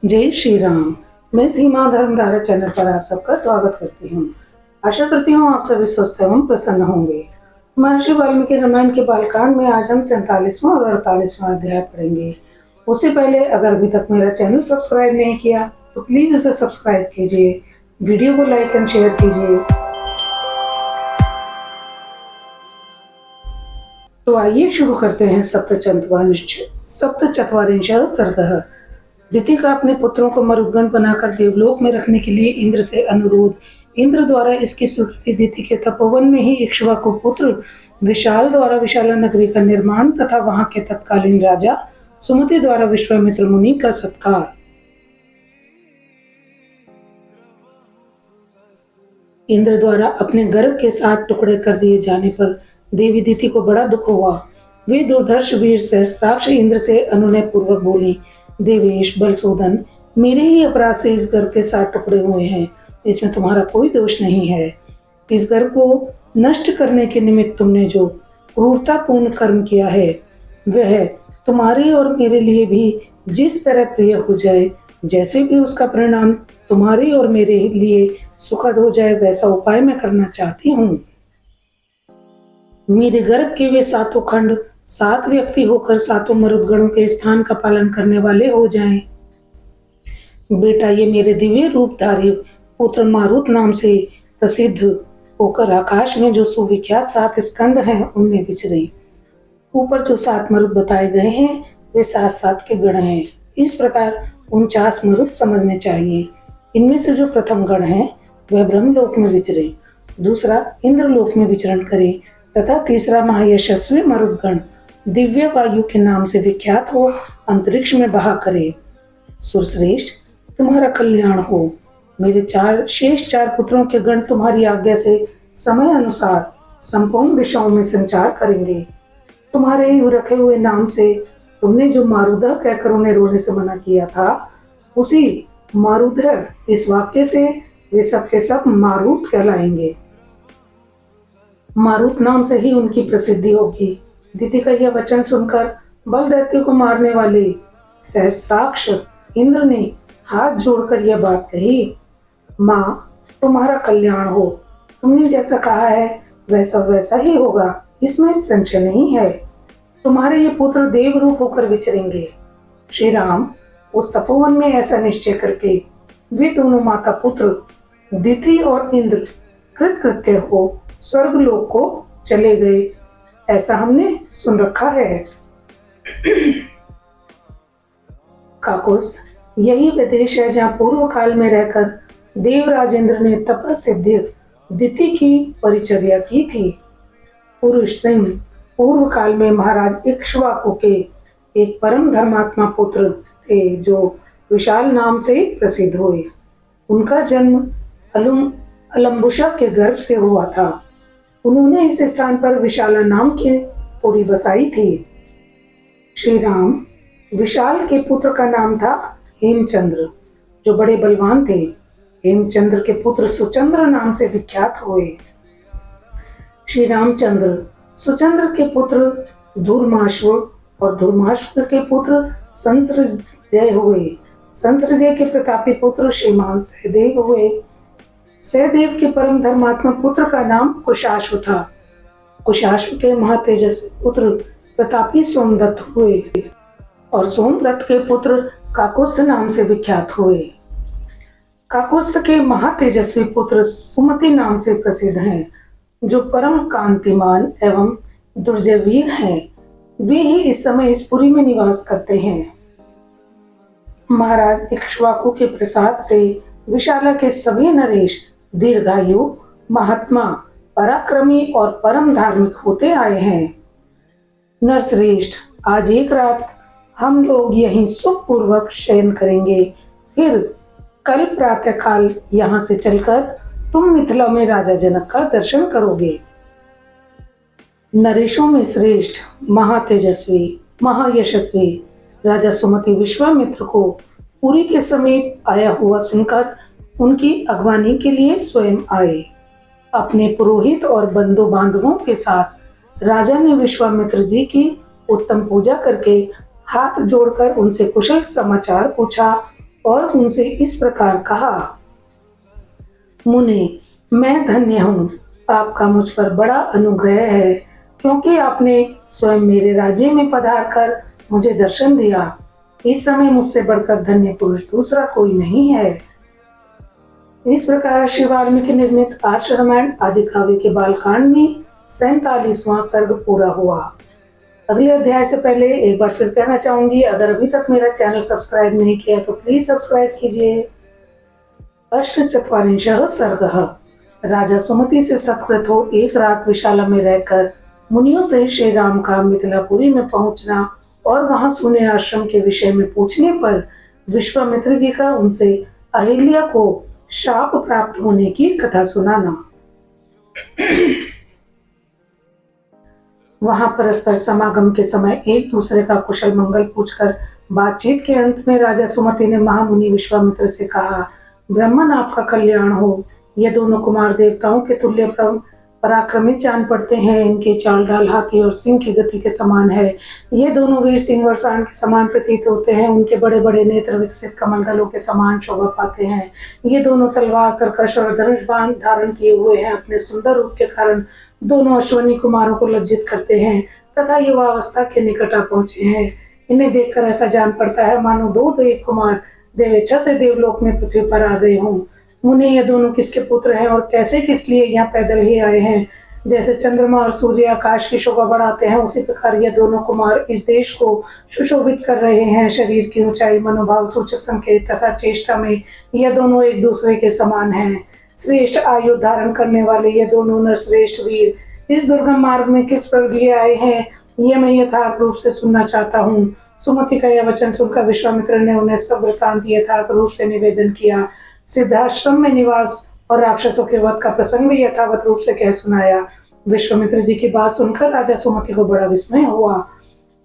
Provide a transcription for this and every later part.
जय श्री राम। मैं सीमा धर्मधारा चैनल पर आप सबका स्वागत करती हूँ। आशा करती हूँ आप सभी स्वस्थ एवं प्रसन्न होंगे। महर्षि वाल्मीकि रामायण के बालकांड में आज हम 47वां और 48वां अध्याय पढ़ेंगे। उससे पहले अगर अभी तक मेरा चैनल सब्सक्राइब नहीं किया तो प्लीज उसे सब्सक्राइब कीजिए, वीडियो को लाइक एंड शेयर कीजिए। तो आइए शुरू करते हैं। सप्तचत्वारिंशः सर्गः। दिति का अपने पुत्रों को मरुद्गण बनाकर देवलोक में रखने के लिए इंद्र से अनुरोध। इंद्र द्वारा इसकी स्वीकृति दिति के तपोवन में ही इक्ष्वाकु पुत्र विशाल द्वारा विशाला नगरी का निर्माण तथा वहां के तत्कालीन राजा सुमति द्वारा विश्वामित्र मुनि का सत्कार। इंद्र द्वारा अपने गर्भ के 7 टुकड़े कर दिए जाने पर देवी दिति को बड़ा दुख हुआ। वे दुर्धर्ष वीर सहस्त्राक्ष इंद्र से अनुनय पूर्वक बोली, देवेश बलशोधन, मेरे ही अपराध से इस गर्भ के 7 टुकड़े हुए हैं, इसमें तुम्हारा कोई दोष नहीं है। इस गर्भ को नष्ट करने के निमित्त तुमने जो क्रूरतापूर्ण कर्म किया है वह तुम्हारे और मेरे लिए भी जिस तरह प्रिय हो जाए, जैसे भी उसका परिणाम तुम्हारे और मेरे लिए सुखद हो जाए, वैसा उपाय मैं करना चाहती हूँ। मेरे गर्भ के वे 7 खंड 7 व्यक्ति होकर 7 मरुद्गणों के स्थान का पालन करने वाले हो जाएं। बेटा, ये मेरे दिव्य रूपधारी पुत्र मारुत नाम से प्रसिद्ध होकर आकाश में जो सुविख्यात 7 स्कंद हैं उनमें विचरे। ऊपर जो 7 मरुद बताए गए हैं वे 7 के गण हैं। इस प्रकार 49 मरुद समझने चाहिए। इनमें से जो प्रथम गण है वह ब्रह्मलोक में विचरे, दूसरा इंद्रलोक में विचरण करे तथा तीसरा महायशस्वी मरुदगण दिव्य वायु के नाम से विख्यात हो अंतरिक्ष में बहा करे। सुरश्रेष्ठ, तुम्हारा कल्याण हो। मेरे शेष 4 पुत्रों के गण तुम्हारी आज्ञा से समय अनुसार संपूर्ण दिशाओं में संचार करेंगे। तुम्हारे ही रखे हुए नाम से तुमने जो मारुदह कहकर उन्हें रोने से मना किया था, उसी मारुदह इस वाक्य से वे सब के सब मारुत कहलाएंगे। मारुत नाम से ही उनकी प्रसिद्धि होगी। दिति का यह वचन सुनकर बल दैत्य को मारने वाले सहस्त्राक्ष इंद्र ने हाथ जोड़कर यह बात कही, माँ, तुम्हारा कल्याण हो। तुमने जैसा कहा है वैसा वैसा ही होगा, इसमें संशय नहीं है। तुम्हारे ये पुत्र देव रूप होकर विचरेंगे। श्री राम उस तपोवन में ऐसा निश्चय करके वे दोनों माता पुत्र दिति और इंद्र कृतकृत्य हो स्वर्गलोक को चले गए, ऐसा हमने सुन रखा है। काकुस्थ यही विदेश है जहाँ पूर्व काल में रहकर देवराज इंद्र ने तपसिद्धि दिति की परिचर्या की थी। पुरुष सिंह पूर्व काल में महाराज इक्ष्वाकु के एक परम धर्मात्मा पुत्र थे जो विशाल नाम से प्रसिद्ध हुए। उनका जन्म अलम्बुशा के गर्भ से हुआ था। उन्होंने इस स्थान पर विशाला नाम की पुरी बसाई थी। श्री राम विशाल के पुत्र का नाम था हेमचंद्र, जो बड़े बलवान थे। हेमचंद्र के पुत्र सुचंद्र नाम से विख्यात हुए। श्री रामचंद्र सुचंद्र के पुत्र धूर्माश्व और धूर्माश्व के पुत्र संसृजय हुए। संसृजय के प्रतापी पुत्र श्रीमान सहदेव हुए। सहदेव के परम धर्मात्मा पुत्र का नाम कुशाश्व था। कुशाश्व के महातेजस्वी पुत्र प्रतापी सोमदत्त हुए और सोमदत्त के पुत्र काकुस्थ नाम से विख्यात हुए। काकुस्थ के महातेजस्वी पुत्र सुमति नाम से प्रसिद्ध हैं, जो परम कांतिमान एवं दुर्जय वीर हैं। वे ही इस समय इस पुरी में निवास करते हैं। महाराज इक्ष्वाकु के प्रसाद से विशाला के सभी नरेश दीर्घायु, महात्मा, पराक्रमी और परम धार्मिक होते आए हैं। नरश्रेष्ठ, आज एक रात हम लोग यहीं सुखपूर्वक शयन करेंगे, फिर कल प्रातः काल यहाँ से चलकर तुम मिथिला में राजा जनक का दर्शन करोगे। नरेशों में श्रेष्ठ, महातेजस्वी, महायशस्वी राजा सुमति विश्वामित्र को पुरी के समीप आया हुआ सुनकर उनकी अगवानी के लिए स्वयं आए। अपने पुरोहित और बंधु बांधवों के साथ राजा ने विश्वामित्र जी की उत्तम पूजा करके हाथ जोड़कर उनसे कुशल समाचार पूछा और उनसे इस प्रकार कहा, मुनि, मैं धन्य हूँ, आपका मुझ पर बड़ा अनुग्रह है, क्योंकि आपने स्वयं मेरे राज्य में पधार कर मुझे दर्शन दिया। इस समय मुझसे बढ़कर धन्य पुरुष दूसरा कोई नहीं है। इस प्रकार श्री वाल्मीकि निर्मित आर्ष रामायण आदि काव्य के बालकांड में 47वां सर्ग पूरा हुआ। अगले अध्याय से पहले एक बार फिर कहना चाहूंगी, अगर अभी तक मेरा चैनल सब्सक्राइब नहीं किया तो प्लीज सब्सक्राइब कीजिए। अष्टचत्वारिंशः सर्गः। राजा सुमति से सत्कृत हो एक रात विशाला में रहकर मुनियों से श्री राम का मिथिलापुरी में पहुंचना और वहां सुने आश्रम के विषय में पूछने पर विश्वामित्र जी का उनसे अहिल्या को शाप प्राप्त होने की कथा सुनाना। वहां परस्पर समागम के समय एक दूसरे का कुशल मंगल पूछकर बातचीत के अंत में राजा सुमति ने महामुनि विश्वामित्र से कहा, ब्रह्मन आपका कल्याण हो। ये दोनों कुमार देवताओं के तुल्य पराक्रमी जान पड़ते हैं। इनके चाल ढाल हाथी और सिंह की गति के समान है। ये दोनों वीर सिंह और सांड के समान प्रतीत होते हैं। उनके बड़े बड़े नेत्र विकसित कमल दलों के समान शोभा पाते हैं। ये दोनों तलवार तरकश और धनुष बाण धारण किए हुए हैं। अपने सुंदर रूप के कारण दोनों अश्वनी कुमारों को लज्जित करते हैं तथा युवावस्था के निकट आ पहुंचे हैं। इन्हें देखकर ऐसा जान पड़ता है मानो दो देव कुमार देवेच्छा से देवलोक में पृथ्वी पर आ गए हों। मुनि, ये दोनों किसके पुत्र हैं और कैसे किस लिए यहाँ पैदल ही आए हैं? जैसे चंद्रमा और सूर्य आकाश की शोभा बढ़ाते हैं, उसी प्रकार ये दोनों कुमार इस देश को सुशोभित कर रहे हैं। शरीर की ऊंचाई, मनोभाव सूचक संकेत तथा चेष्टा में ये दोनों एक दूसरे के समान हैं। श्रेष्ठ आयु धारण करने वाले ये दोनों नरश्रेष्ठ वीर इस दुर्गम मार्ग में किस पर लिए आए हैं, ये मैं यथार्थ रूप से सुनना चाहता हूँ। सुमति का यह वचन सुनकर विश्वामित्र ने उन्हें सब वृतांत यथार्थ रूप से निवेदन किया। सिद्धाश्रम में निवास और राक्षसों के वध का प्रसंग भी यथावत रूप से कह सुनाया। विश्वामित्र जी की बात सुनकर राजा सुमति को बड़ा विस्मय हुआ।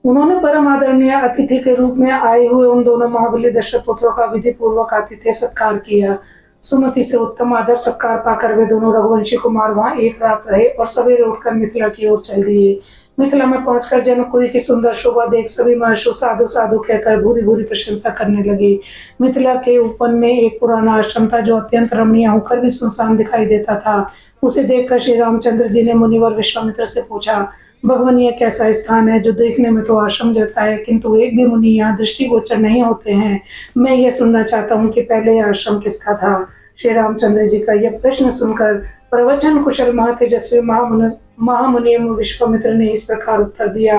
उन्होंने परम आदरणीय अतिथि के रूप में आए हुए उन दोनों महाबली दशरथ पुत्रों का विधि पूर्वक आतिथ्य सत्कार किया। सुमति से उत्तम आदर सत्कार पाकर वे दोनों रघुवंशी कुमार वहां एक रात रहे और सवेरे उठकर मिथिला की ओर चल दिए। मिथिला में पहुंचकर जनकपुरी की सुंदर शोभा देख सभी महर्षि साधु साधु कहकर भूरी भूरी प्रशंसा करने लगे। मिथिला के उपवन में एक पुराना आश्रम था जो अत्यंत रमणीय होकर भी सुनसान दिखाई देता था। उसे देखकर श्री रामचंद्र जी ने मुनिवर विश्वामित्र से पूछा, भगवान, यह कैसा स्थान है जो देखने में तो आश्रम जैसा है, किंतु एक भी मुनि यहाँ दृष्टिगोचर नहीं होते हैं। मैं ये सुनना चाहता हूँ कि पहले यह आश्रम किसका था। श्री रामचंद्र जी का यह प्रश्न सुनकर प्रवचन कुशल महातेजस्वी महामुनि विश्वामित्र ने इस प्रकार उत्तर दिया,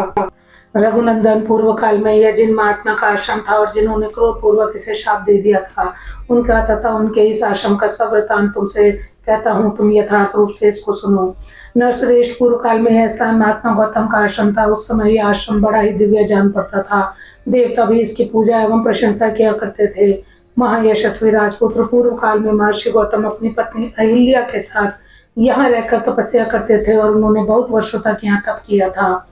रघुनंदन, पूर्व काल में यह जिन महात्मा का आश्रम था और जिन्होंने क्रोध पूर्वक इसे शाप दे दिया था, उनका तथा उनके इस आश्रम का सब वृतांत तुमसे कहता हूँ, तुम यथार्थ रूप से इसको सुनो। नरश्रेष्ठ, पूर्व काल में यह स्थान महात्मा गौतम का आश्रम था। उस समय यह आश्रम बड़ा ही दिव्य जान पड़ता था। देवता भी इसकी पूजा एवं प्रशंसा किया करते थे। महायशस्वी राजपुत्र पूर्व काल में महर्षि गौतम अपनी पत्नी अहिल्या के साथ यहाँ रहकर तपस्या करते थे और उन्होंने बहुत वर्षों तक यहाँ तप किया था।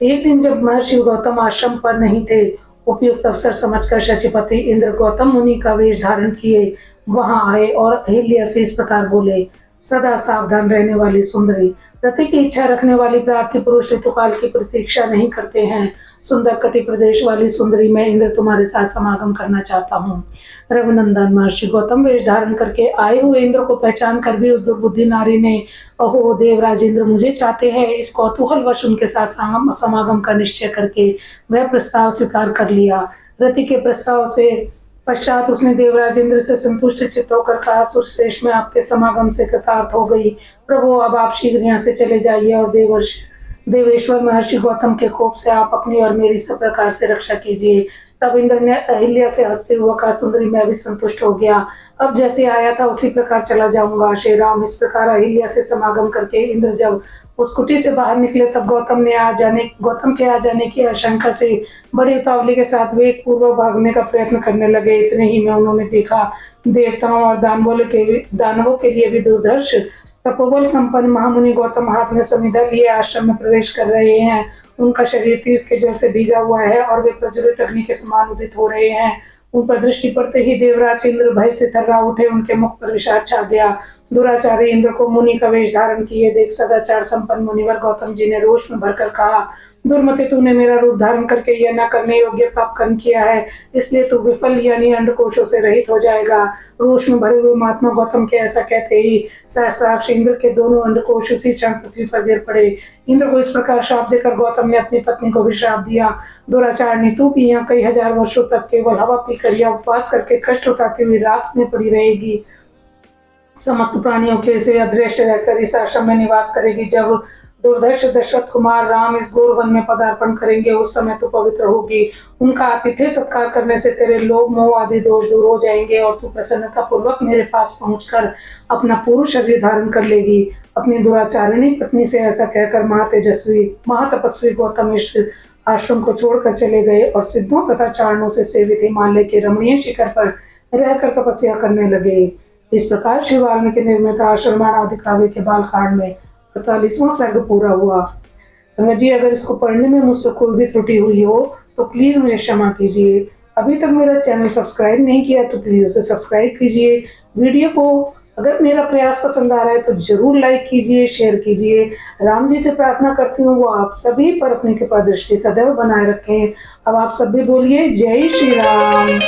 एक दिन जब महर्षि गौतम आश्रम पर नहीं थे, उपयुक्त अवसर समझकर शचीपति इंद्र गौतम मुनि का वेश धारण किए वहां आए और अहिल्या से इस प्रकार बोले, सदा सावधान रहने वाली सुंदरी, रति की इच्छा रखने वाली प्रार्थी पुरुष ऋतुकाल की प्रतीक्षा नहीं करते हैं। सुंदर कटि प्रदेश वाली सुंदरी, मैं इंद्र तुम्हारे साथ समागम करना चाहता हूँ। रघुनंदन महर्षि गौतम वेश धारण करके आए हुए इंद्र को पहचान कर भी उस दुर्बुद्धि नारी ने, अहो देवराज इंद्र मुझे चाहते हैं, इस कौतूहलवश उनके साथ समागम का निश्चय करके वह प्रस्ताव स्वीकार कर लिया। रति के प्रस्ताव से पश्चात उसने देवराज इंद्र से संतुष्ट चित्त होकर कहा, सुरश्रेष्ठ, मैं आपके समागम से कृतार्थ हो गई। प्रभु, अब आप शीघ्र यहाँ से चले जाइए और देवेश्वर महर्षि गौतम के कोप से आप अपनी और मेरी सब प्रकार से रक्षा कीजिए। तब इंद्र ने अहिल्या से हंसते हुए कहा, सुंदरी, मैं भी संतुष्ट हो गया। अब जैसे आया था उसी प्रकार चला जाऊंगा। श्री राम इस प्रकार अहिल्या से समागम करके इंद्र जब उस कुटी से बाहर निकले, तब गौतम के आ जाने की आशंका से बड़ी उतावली के साथ वेग पूर्वक भागने का प्रयत्न करने लगे। इतने ही में उन्होंने देखा, देवताओं और दानवों के लिए भी दुर्धर्ष तपोबल संपन्न महामुनि गौतम हाथ में समिधा लिए आश्रम में प्रवेश कर रहे हैं। उनका शरीर तीर्थ के जल से भीगा हुआ है और वे प्रज्वलित अग्नि के समान उदित हो रहे हैं। उन पर दृष्टि पड़ते ही देवराज इंद्र भय से थर्रा उठे। उनके मुख पर विषाद छा गया। दुराचारी इंद्र को मुनि का वेश धारण किए देख सदाचार संपन्न मुनिवर गौतम जी ने रोष में भरकर कहा, दुर्मति, तूने मेरा रूप धारण करके यह न करने योग्य पाप कर्म किया है, इसलिए तू विफल यानी अंडकोशों से रहित हो जाएगा। रोष में भरे हुए महात्मा गौतम के ऐसा कहते ही सहस्राक्ष इंद्र के दोनों अंडकोश उसी क्षण पृथ्वी पर गिर पड़े। इंद्र को इस प्रकार श्राप देकर गौतम ने अपनी पत्नी को भी श्राप दिया, दुराचारणी, तू भी यहाँ कई हजार वर्षों तक केवल हवा पीकर या उपवास करके कष्ट उठाती हुई राख में पड़ी रहेगी। समस्त प्राणियों के से अदृश्य रहकर इस आश्रम में निवास करेगी। जब दुर्धर्ष दशरथ कुमार राम इस घोर वन में पदार्पण करेंगे, उस समय तू पवित्र होगी। उनका आतिथ्य सत्कार करने से तेरे लोभ मोह आदि दोष दूर हो जाएंगे और तू प्रसन्नता पूर्वक मेरे पास पहुंचकर अपना पूर्ण शरीर धारण कर लेगी। अपनी दुराचारिणी पत्नी से ऐसा कहकर महातेजस्वी महातपस्वी गौतम इस आश्रम को छोड़कर चले गए और सिद्धों तथा चारणों से सेवित हिमालय के रमणीय शिखर पर रहकर तपस्या करने लगे। इस प्रकार श्री वाल्मीकि निर्मित आश्रमाण आदि काव्य के बालकांड में 48वां सर्ग पूरा हुआ। संगत जी, अगर इसको पढ़ने में मुझसे कोई भी त्रुटि हुई हो तो प्लीज मुझे क्षमा कीजिए। अभी तक मेरा चैनल सब्सक्राइब नहीं किया तो प्लीज उसे सब्सक्राइब कीजिए। वीडियो को अगर मेरा प्रयास पसंद आ रहा है तो जरूर लाइक कीजिए, शेयर कीजिए। राम जी से प्रार्थना करती हूँ वो आप सभी पर अपनी कृपा दृष्टि सदैव बनाए रखें। अब आप सभी बोलिए जय श्री राम।